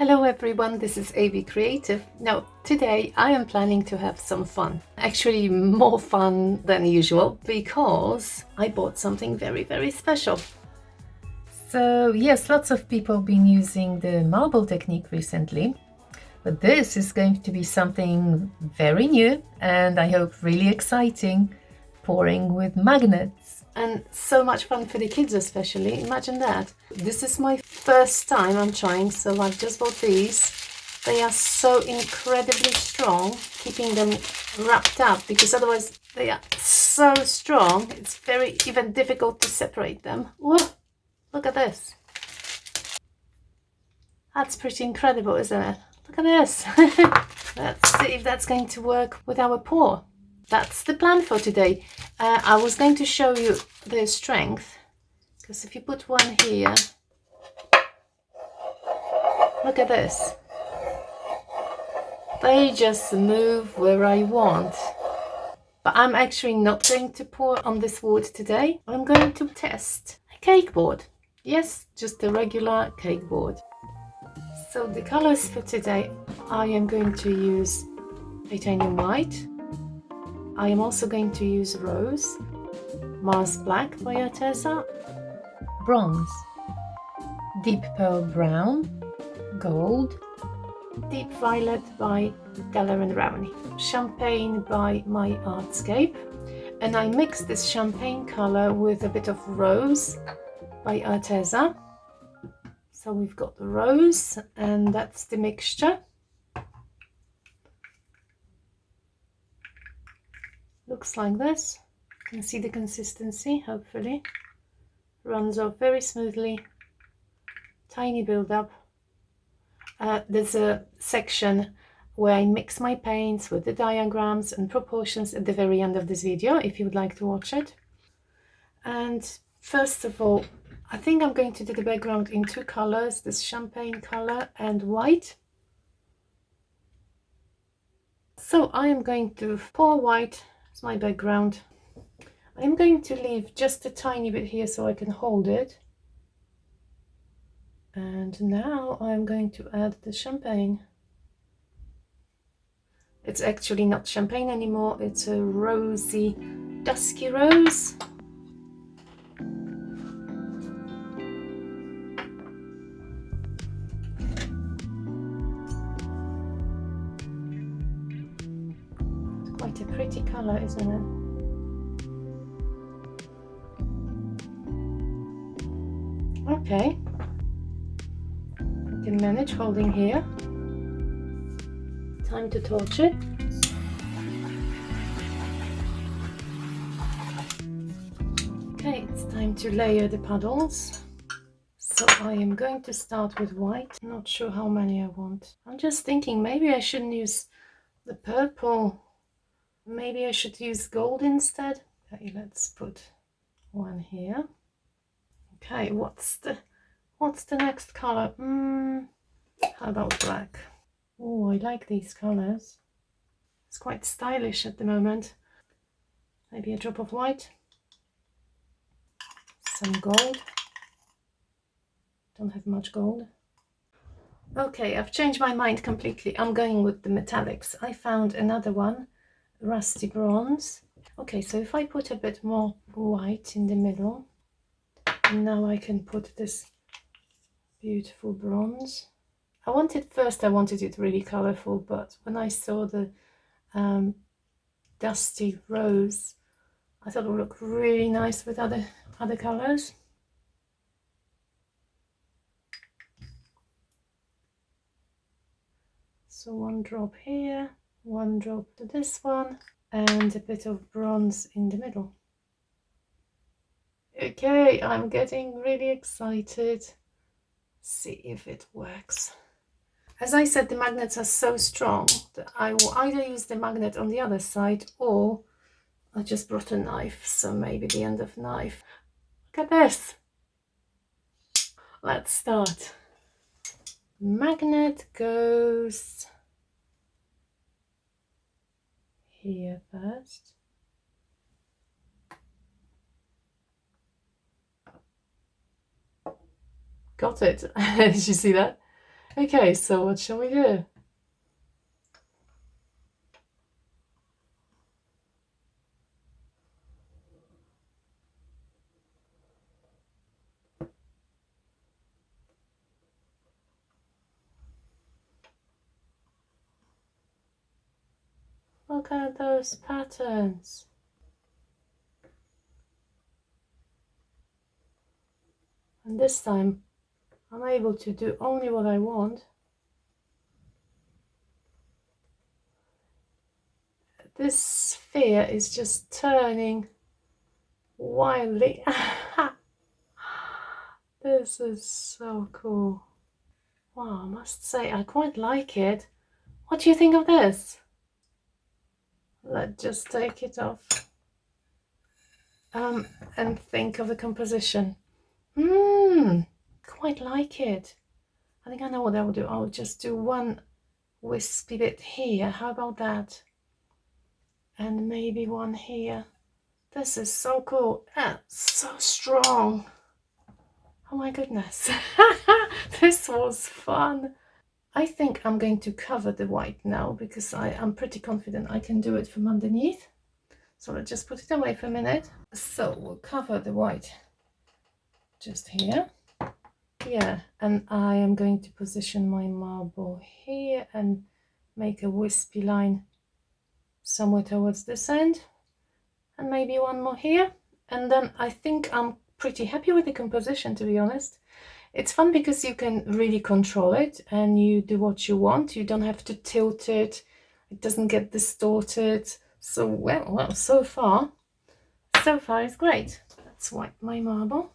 Hello everyone, this is AV Creative. Now today I am planning to have some fun. Actually more fun than usual because I bought something very special. So yes, lots of people have been using the marble technique recently, but this is going to be something very new and I hope really exciting, pouring with magnets. And so much fun for the kids especially, imagine that. This is my first time I'm trying, so I've just bought these. They are so incredibly strong, keeping them wrapped up because otherwise they are so strong, it's very even difficult to separate them. Whoa, look at this. That's pretty incredible, isn't it? Look at this. Let's see if that's going to work with our pour. That's the plan for today. I was going to show you their strength, because if you put one here, look at this. They just move where I want. But I'm actually not going to pour on this wood today. I'm going to test a cake board. Yes, just a regular cake board. So the colors for today, I am going to use titanium white. I am also going to use rose, Mars black by Arteza, bronze, deep pearl brown, gold, deep violet by Della & Rowney, champagne by My Artscape, and I mixed this champagne color with a bit of rose by Arteza. So we've got the rose and that's the mixture. Looks like this. You can see the consistency, hopefully. Runs off very smoothly. Tiny build-up. There's a section where I mix my paints with the diagrams and proportions at the very end of this video, if you would like to watch it. And first of all, I think I'm going to do the background in two colors, this champagne color and white. So I am going to pour white as my background. I'm going to leave just a tiny bit here so I can hold it. And now I'm going to add the champagne. It's actually not champagne anymore, it's a rosy, dusky rose. It's quite a pretty color, isn't it? Okay, I can manage holding here. Time to torch it. Okay, it's time to layer the puddles. So I am going to start with white. Not sure how many I want. I'm just thinking maybe I shouldn't use the purple. Maybe I should use gold instead. Okay, let's put one here. Okay, what's the next color? How about black? Oh, I like these colors. It's quite stylish at the moment. Maybe a drop of white. Some gold. Don't have much gold. Okay, I've changed my mind completely. I'm going with the metallics. I found another one, rusty bronze. Okay, so if I put a bit more white in the middle, and now I can put this beautiful bronze. I wanted it really colorful, but when I saw the dusty rose, I thought it would look really nice with other colors. So one drop here, one drop to this one, and a bit of bronze in the middle. Okay, I'm getting really excited. See if it works. As I said, the magnets are so strong that I will either use the magnet on the other side, or I just brought a knife, so maybe the end of knife. Look at this. Let's start. Magnet goes here first. Got it. Did you see that? Okay, so what shall we do? Look at those patterns. And this time I'm able to do only what I want. This sphere is just turning wildly. This is so cool. Wow, I must say I quite like it. What do you think of this? Let's just take it off. And think of the composition. Quite like it. I think I know what I will do. I'll just do one wispy bit here. How about that? And maybe one here. This is so cool. So strong. Oh my goodness. This was fun. I think I'm going to cover the white now because I'm pretty confident I can do it from underneath. So let's just put it away for a minute. So we'll cover the white just here. Yeah, and I am going to position my marble here and make a wispy line somewhere towards this end, and maybe one more here. And then I think I'm pretty happy with the composition, to be honest. It's fun because you can really control it and you do what you want. You don't have to tilt it. It doesn't get distorted. So well, so far it's great. Let's wipe my marble.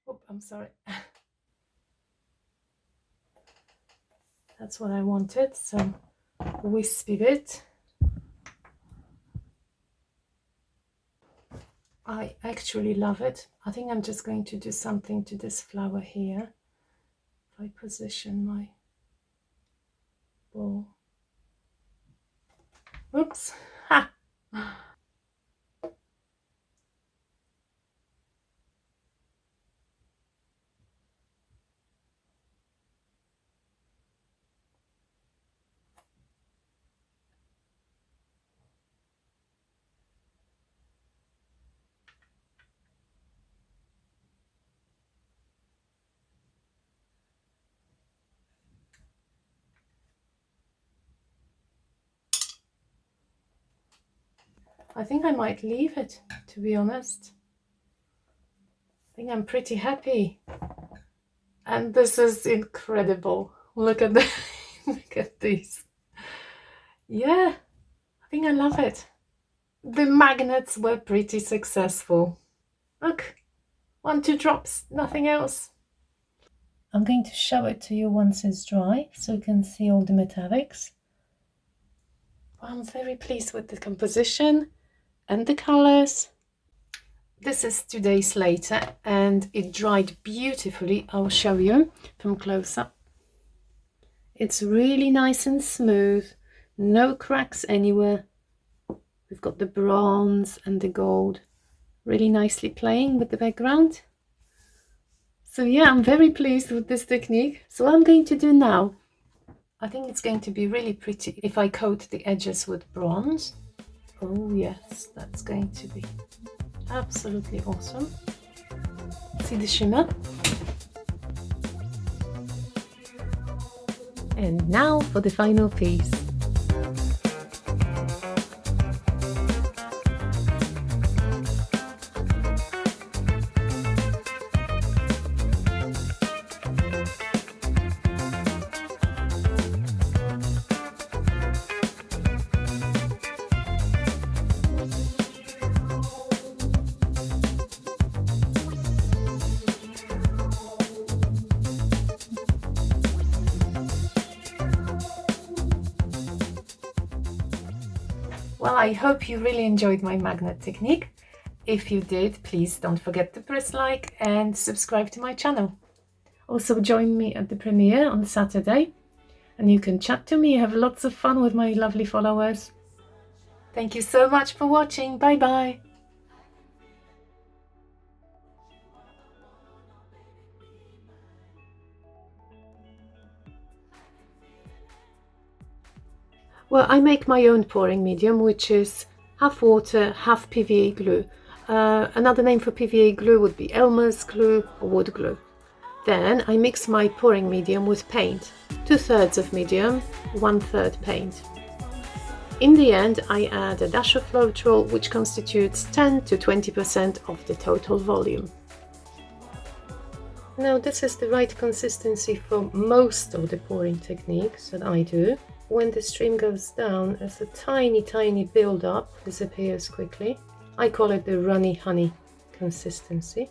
Oh, I'm sorry. That's what I wanted, some wispy bit. I actually love it. I think I'm just going to do something to this flower here. If I position my ball. Oops. Ha! I think I might leave it, to be honest. I think I'm pretty happy. And this is incredible. Look at the look at these. Yeah, I think I love it. The magnets were pretty successful. Look, 1-2 drops, nothing else. I'm going to show it to you once it's dry so you can see all the metallics. I'm very pleased with the composition and the colors. This is 2 days later and it dried beautifully. I'll show you from close up. It's really nice and smooth, no cracks anywhere. We've got the bronze and the gold really nicely playing with the background. So yeah, I'm very pleased with this technique. So what I'm going to do now, I think it's going to be really pretty if I coat the edges with bronze. Oh yes, that's going to be absolutely awesome. See the shimmer? And now for the final piece. Well, I hope you really enjoyed my magnet technique. If you did, please don't forget to press like and subscribe to my channel. Also join me at the premiere on Saturday, and you can chat to me, have lots of fun with my lovely followers. Thank you so much for watching. Bye bye. Well, I make my own pouring medium, which is half water, half PVA glue. Another name for PVA glue would be Elmer's glue or wood glue. Then I mix my pouring medium with paint, 2/3 of medium, 1/3 paint. In the end, I add a dash of Floetrol, which constitutes 10 to 20% of the total volume. Now this is the right consistency for most of the pouring techniques that I do. When the stream goes down, as a tiny build-up disappears quickly. I call it the runny honey consistency.